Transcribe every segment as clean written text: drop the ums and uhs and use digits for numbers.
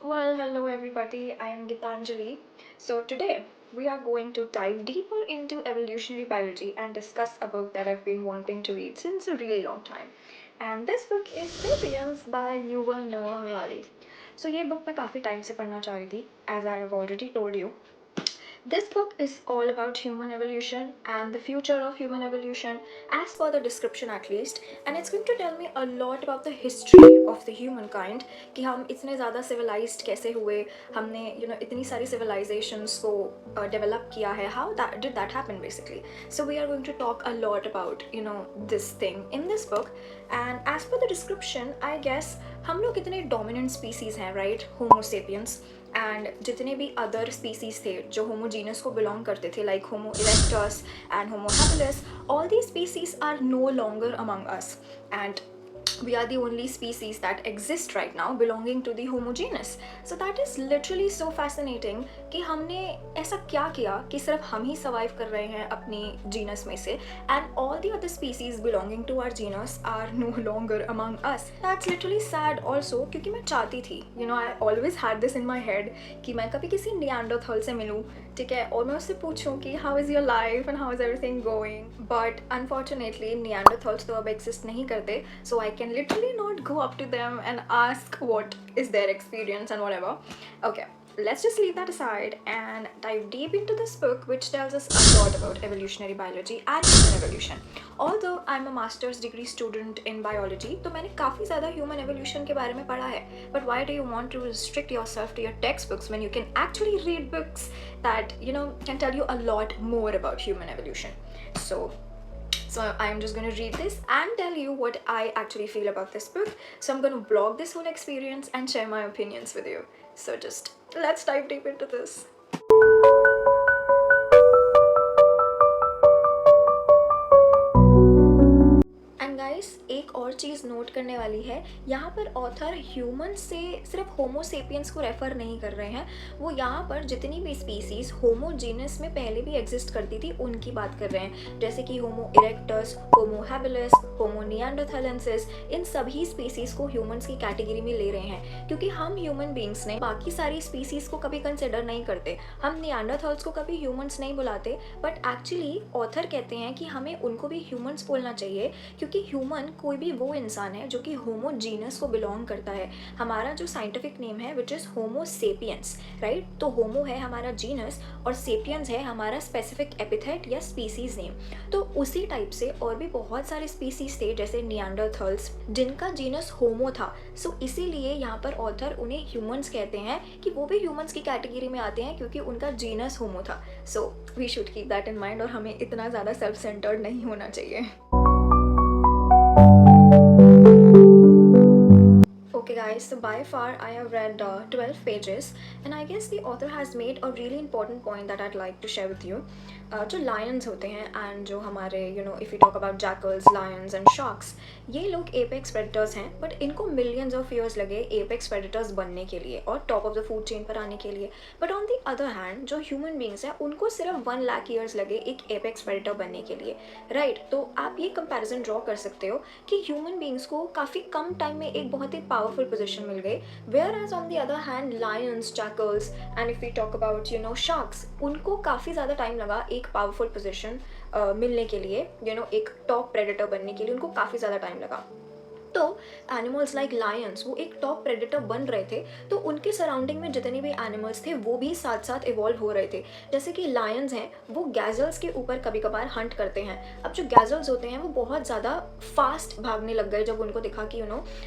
Well, hello everybody, I am Gitanjali. So today we are going to dive deeper into evolutionary biology and discuss a book that I've been wanting to read since a really long time. And this book is Sapiens by Yuval Noah Harari. So ये book मैं काफ़ी time से पढ़ना चाह रही थी, as I have already told you. This book is all about human evolution and the future of human evolution, as per the description at least, and it's going to tell me a lot about the history of the humankind कि हम इतने ज़्यादा civilized कैसे हुए, हमने इतनी सारी civilizations को develop किया है, how that did that happen basically. So we are going to talk a lot about this thing in this book, and as per the description, I guess हम लोग इतने dominant species हैं, right? Homo sapiens. And जितने भी other species थे जो homogeneous को belong करते थे like homo erectus and Homo habilis, all these species are no longer among us, and we are the only species that exist right now belonging to the Homo genus. So that is literally so fascinating कि हमने ऐसा क्या किया कि सिर्फ हम ही survive कर रहे हैं अपनी जीनस में से, and all the other species belonging to our genus are no longer among us. That's literally sad also, क्योंकि मैं चाहती थी, I always had this in my head कि मैं कभी किसी निएंडरथल से मिलूँ, ठीक है, और मैं उससे पूछूँ कि how is your life and how is everything going. But unfortunately Neanderthals तो अब exist नहीं करते, so I can literally not go up to them and ask what is their experience and whatever. Okay, let's just leave that aside and dive deep into this book, which tells us a lot about evolutionary biology and human evolution. Although I'm a master's degree student in biology, तो मैंने काफ़ी ज़्यादा human evolution के बारे में पढ़ा है. But why do you want to restrict yourself to your textbooks when you can actually read books that can tell you a lot more about human evolution? So I'm just going to read this and tell you what I actually feel about this book. So I'm going to blog this whole experience and share my opinions with you. So just let's dive deep into this. Guys एक और चीज़ note करने वाली है, यहाँ पर author human से सिर्फ होमो sapiens को रेफ़र नहीं कर रहे हैं, वो यहाँ पर जितनी भी स्पीसीज़ होमो जीनस में पहले भी एग्जिस्ट करती थी उनकी बात कर रहे हैं, जैसे कि होमो इरेक्टस, होमो हैबिलिस, होमो निएंडरथैलेंसिस, इन सभी स्पीसीज़ को ह्यूमंस की कैटेगरी में ले रहे हैं, क्योंकि हम ह्यूमन बींग्स ने बाकी सारी स्पीसीज़ को कभी कंसिडर नहीं करते, हम निएंडरथल्स को कभी ह्यूमंस नहीं बुलाते, बट एक्चुअली ऑथर कहते हैं कि हमें उनको भी ह्यूमंस बोलना चाहिए, क्योंकि ह्यूमन कोई भी वो इंसान है जो कि होमो जीनस को बिलोंग करता है. हमारा जो साइंटिफिक नेम है which is homo sapiens, right? तो होमो है हमारा जीनस और सेपियंस है हमारा स्पेसिफिक एपिथेट या स्पीसीज नेम. तो उसी टाइप से और भी बहुत सारे स्पीसीज थे जैसे निएंडरथल्स जिनका जीनस होमो था. सो इसीलिए यहाँ पर ऑथर उन्हें ह्यूमंस कहते हैं कि वो भी ह्यूमंस की कैटेगरी में आते हैं क्योंकि उनका जीनस होमो था. So we should keep that in mind और हमें इतना ज़्यादा सेल्फ सेंटर्ड नहीं होना चाहिए. Okay guys, so by far I have read 12 pages and I guess the author has made a really important point that I'd like to share with you. जो lions होते हैं and जो हमारे if we talk about jackals, lions and sharks, ये लोग apex predators हैं, but इनको millions of years लगे apex predators बनने के लिए और top of the food chain पर आने के लिए. But on the other hand जो human beings हैं उनको सिर्फ 1 लाख years लगे एक apex predator बनने के लिए, right? तो आप ये comparison draw कर सकते हो कि human beings को काफ़ी कम टाइम में एक बहुत ही powerful position मिल गई, whereas on the other hand lions, jackals and if we talk about sharks, उनको काफ़ी ज़्यादा टाइम लगा एक पावरफुल पोजीशन मिलने के लिए, एक टॉप प्रेडेटर बनने के लिए उनको काफ़ी ज़्यादा टाइम लगा. तो एनिमल्स लाइक लायंस वो एक टॉप प्रेडेटर बन रहे थे, तो उनके सराउंडिंग में जितने भी एनिमल्स थे वो भी साथ साथ इवॉल्व हो रहे थे. जैसे कि लायंस हैं वो गैजल्स के ऊपर कभी कभार हंट करते हैं. अब जो गैजल्स होते हैं वो बहुत ज़्यादा फास्ट भागने लग गए जब उनको देखा कि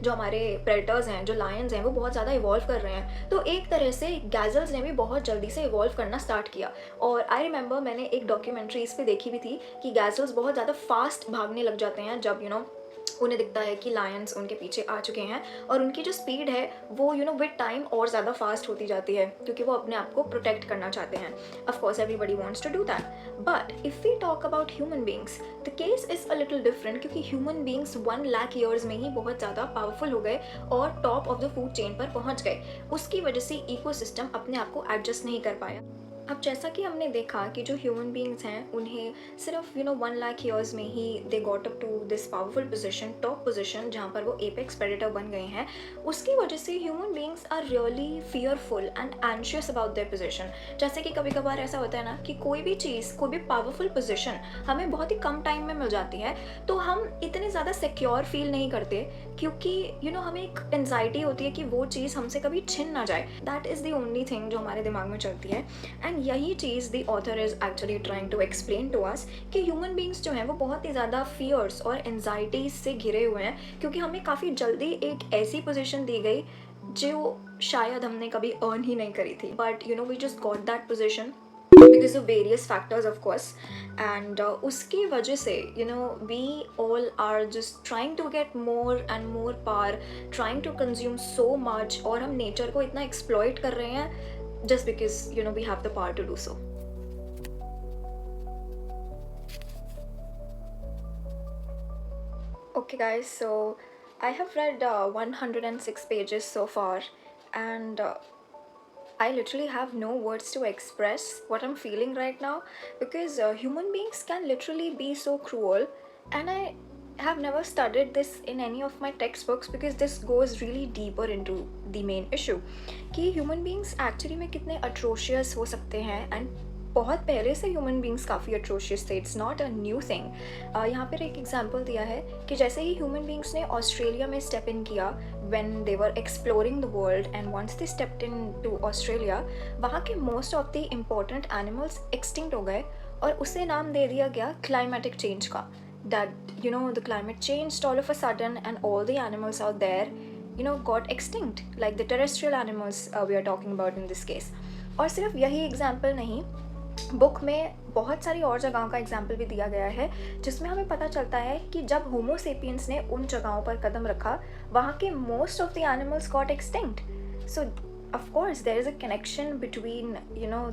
जो हमारे प्रेडेटर्स हैं जो लायंस हैं वो बहुत ज़्यादा इवॉल्व कर रहे हैं. तो एक तरह से गैजल्स ने भी बहुत जल्दी से इवॉल्व करना स्टार्ट किया. और आई रिमेंबर मैंने एक डॉक्यूमेंट्री इस पर देखी भी थी कि गैजल्स बहुत ज़्यादा फास्ट भागने लग जाते हैं जब उन्हें दिखता है कि लायंस उनके पीछे आ चुके हैं, और उनकी जो स्पीड है वो विद टाइम और ज़्यादा फास्ट होती जाती है क्योंकि वो अपने आप को प्रोटेक्ट करना चाहते हैं. Of course everybody wants to do that, but if we talk about human beings the case is a little different, क्योंकि ह्यूमन बींग्स 1 लाख ईयर्स में ही बहुत ज़्यादा पावरफुल हो गए और top of the food chain पर पहुँच गए. उसकी वजह से इकोसिस्टम अपने आप को एडजस्ट नहीं कर पाया. अब जैसा कि हमने देखा कि जो ह्यूमन बीइंग्स हैं उन्हें सिर्फ 1 लाख ईयर्स में ही they got up to this powerful position, top position, जहाँ पर वो एपेक्स प्रेडेटर बन गए हैं। उसकी वजह से human beings are really fearful and anxious about their position. जैसे कि कभी कभार ऐसा होता है ना कि कोई भी चीज़, कोई भी पावरफुल पोजीशन हमें बहुत ही कम टाइम में मिल जाती है, तो हम इतने ज़्यादा सिक्योर फील नहीं करते, क्योंकि हमें एक एंजाइटी होती है कि वो चीज़ हमसे कभी छिन ना जाए। That is the only thing जो हमारे दिमाग में चलती है। एंड यही चीज़ the author is actually trying to explain to us कि ह्यूमन बीइंग्स जो हैं वो बहुत ही ज़्यादा फियर्स और एंजाइटीज से घिरे हुए हैं, क्योंकि हमें काफ़ी जल्दी एक ऐसी पोजीशन दी गई जो शायद हमने कभी अर्न ही नहीं करी थी। But we just got that position because of various factors of course, and उसकी वजह से we all are just trying to get more and more power, trying to consume so much, और हम nature को इतना exploit कर रहे हैं just because we have the power to do so. Okay guys, so I have read 106 pages so far, and I literally have no words to express what I'm feeling right now, because human beings can literally be so cruel, and I have never studied this in any of my textbooks, because this goes really deeper into the main issue कि human beings actually में कितने atrocious हो सकते हैं, and बहुत पहले से human beings काफ़ी अट्रोशियस थे। It's not a new thing. यहाँ पर एक एग्जांपल दिया है कि जैसे ही ह्यूमन बींग्स ने ऑस्ट्रेलिया में स्टेप इन किया when they were exploring the world, and once they stepped into Australia, वहाँ के most of the important animals extinct हो गए, और उसे नाम दे दिया गया क्लाइमेटिक चेंज का। That the climate changed all of a sudden, and all the animals out there got extinct, like the terrestrial animals we are talking about in this case. और सिर्फ यही एग्जाम्पल नहीं, बुक में बहुत सारी और जगहों का एग्जाम्पल भी दिया गया है, जिसमें हमें पता चलता है कि जब होमो सेपियंस ने उन जगहों पर कदम रखा, वहाँ के most of the animals got extinct. So of course there is a connection between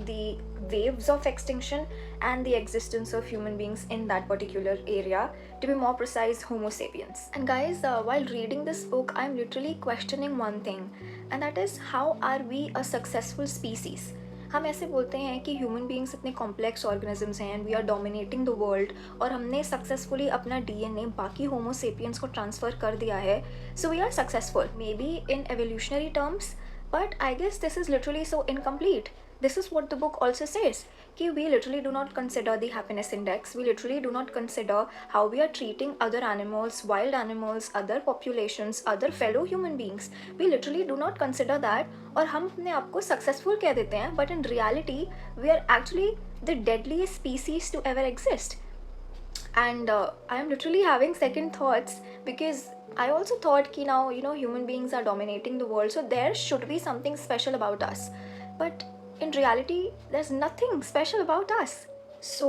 the waves of extinction and the existence of human beings in that particular area, to be more precise, homo sapiens. And guys, while reading this book, I'm literally questioning one thing, and that is, how are we a successful species? हम ऐसे बोलते हैं कि human beings इतने complex organisms हैं, we are dominating the world, और हमने successfully अपना डीएनए बाकी होमो सेपियंस को ट्रांसफ़र कर दिया है, so we are successful maybe in evolutionary terms, but I guess this is literally so incomplete. This is what the book also says, कि we literally do not consider the happiness index, we literally do not consider how we are treating other animals, wild animals, other populations, other fellow human beings. We literally do not consider that, और हम अपने आप को successful कह देते हैं, but in reality we are actually the deadliest species to ever exist. And I am literally having second thoughts, because I also thought कि now human beings are dominating the world, so there should be something special about us, but in reality there's nothing special about us. So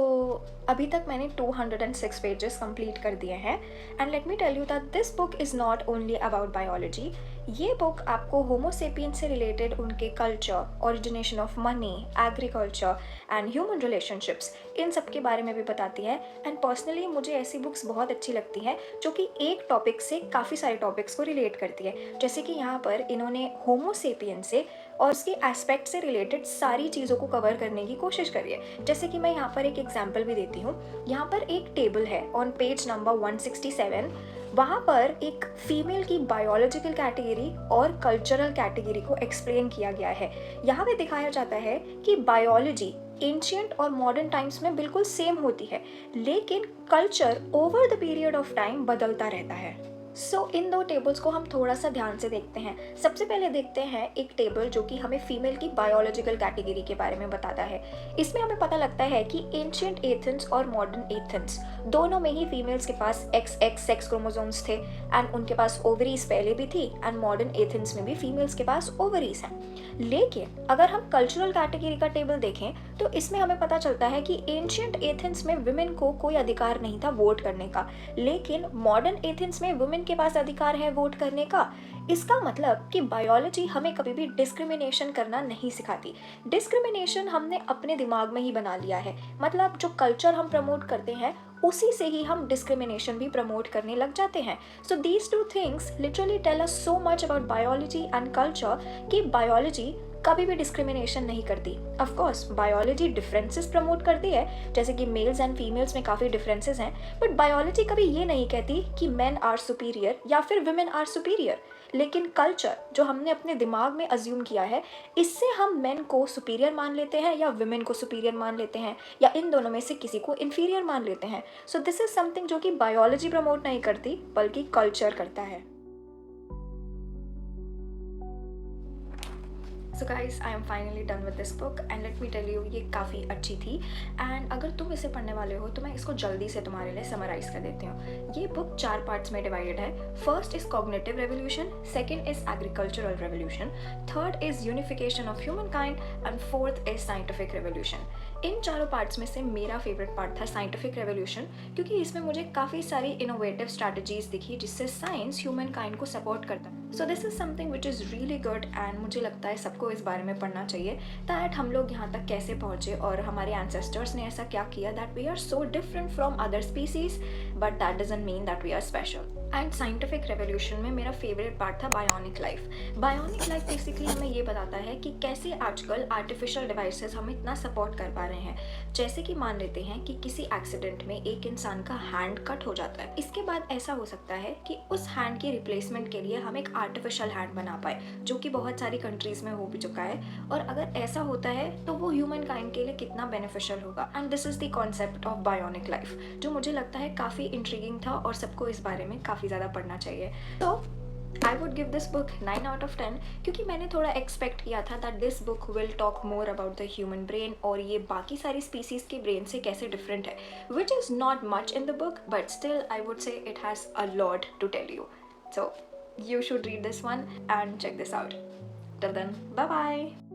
अभी तक मैंने 206 pages complete कर दिए हैं, and let me tell you that this book is not only about biology. ये book आपको Homo sapien से related उनके culture, origination of money, agriculture and human relationships, इन सब के बारे में भी बताती है। एंड पर्सनली मुझे ऐसी बुक्स बहुत अच्छी लगती हैं जो कि एक टॉपिक से काफ़ी सारे टॉपिक्स को रिलेट करती है, जैसे कि यहाँ पर इन्होंने होमो सेपियन से और उसके एस्पेक्ट से रिलेटेड सारी चीज़ों को कवर करने की कोशिश करी है। जैसे कि मैं यहाँ पर एक एग्जाम्पल भी देती हूँ। यहाँ पर एक टेबल है ऑन पेज नंबर 167, वहाँ पर एक फीमेल की बायोलॉजिकल कैटेगरी और कल्चरल कैटेगरी को एक्सप्लेन किया गया है। यहाँ पे दिखाया जाता है कि बायोलॉजी एंशिएंट और मॉडर्न टाइम्स में बिल्कुल सेम होती है, लेकिन culture over the period of time बदलता रहता है। सो इन दो टेबल्स को हम थोड़ा सा ध्यान से देखते हैं। सबसे पहले देखते हैं एक टेबल जो कि हमें फीमेल की बायोलॉजिकल कैटेगरी के बारे में बताता है। इसमें हमें पता लगता है कि एंशिएंट एथेंस और मॉडर्न एथेंस दोनों में ही फीमेल्स के पास XX सेक्स क्रोमोसोम्स थे, एंड उनके पास ओवरीज पहले भी थी, एंड मॉडर्न एथेंस में भी फीमेल्स के पास ओवरीज हैं। लेकिन अगर हम कल्चरल कैटेगरी का टेबल देखें तो इसमें हमें पता चलता है कि एंशिएंट एथेंस में विमेन को कोई अधिकार नहीं था वोट करने का, लेकिन मॉडर्न एथेंस में वुमेन के पास अधिकार है वोट करने का। इसका मतलब कि बायोलॉजी हमें कभी भी डिस्क्रिमिनेशन करना नहीं सिखाती। डिस्क्रिमिनेशन हमने अपने दिमाग में ही बना लिया है। मतलब जो कल्चर हम प्रमोट करते हैं उसी से ही हम डिस्क्रिमिनेशन भी प्रमोट करने लग जाते हैं। So these two things literally tell us so much about biology and culture कि बायोलॉजी कभी भी डिस्क्रिमिनेशन नहीं करती। Of course biology differences promote करती है, जैसे कि मेल्स एंड फीमेल्स में काफ़ी डिफरेंसेस हैं, बट बायोलॉजी कभी ये नहीं कहती कि मेन आर सुपीरियर या फिर विमेन आर सुपीरियर। लेकिन कल्चर जो हमने अपने दिमाग में अज्यूम किया है, इससे हम मेन को सुपीरियर मान लेते हैं या विमेन को सुपीरियर मान लेते हैं, या इन दोनों में से किसी को इन्फीरियर मान लेते हैं। सो दिस इज समथिंग जो कि बायोलॉजी प्रमोट नहीं करती बल्कि कल्चर करता है। So guys, I am finally done with this book and let me tell you, ये काफ़ी अच्छी थी। एंड अगर तुम इसे पढ़ने वाले हो तो मैं इसको जल्दी से तुम्हारे लिए समराइज कर देती हूँ। ये बुक 4 पार्ट्स में डिवाइडेड है। First is cognitive revolution, second is agricultural revolution, third is unification of human kind and fourth is scientific revolution. इन चारों पार्ट्स में से मेरा फेवरेट पार्ट था साइंटिफिक रेवोल्यूशन, क्योंकि इसमें मुझे काफ़ी सारी इनोवेटिव स्ट्रैटेजीज दिखी जिससे साइंस ह्यूमन काइंड को सपोर्ट करता है। So this is something which is really good and मुझे लगता है सबको इस बारे में पढ़ना चाहिए, दैट हम लोग यहाँ तक कैसे पहुँचे और हमारे एंसेस्टर्स ने ऐसा क्या किया, that we are so different from other species but that doesn't mean that we are special. And scientific revolution में मेरा फेवरेट पार्ट था bionic life. Bionic life basically हमें ये बताता है कि कैसे आजकल आर्टिफिशियल डिवाइसेस हमें इतना सपोर्ट कर पा रहे हैं। जैसे कि मान लेते हैं कि किसी एक्सीडेंट में एक इंसान का हैंड कट हो जाता है, इसके बाद ऐसा हो सकता है कि उस हैंड की रिप्लेसमेंट के लिए हम एक आर्टिफिशियल हैंड बना पाए, जो कि बहुत सारी कंट्रीज में हो भी चुका है। और अगर ऐसा होता है तो वो ह्यूमन काइंड के लिए कितना बेनिफिशियल होगा। And this is the concept of bionic life, जो मुझे लगता है काफ़ी इंट्रीगिंग था और सबको इस बारे में काफ़ी ज़्यादा पढ़ना चाहिए। तो I would give this book 9 out of 10, क्योंकि मैंने थोड़ा एक्सपेक्ट किया था that this book will talk more about the human brain और ये बाकी सारी स्पीसीज के ब्रेन से कैसे डिफरेंट है, which is not much in the book but still I would say it has a lot to tell you. So you should read this one and check this out. Till then, bye bye.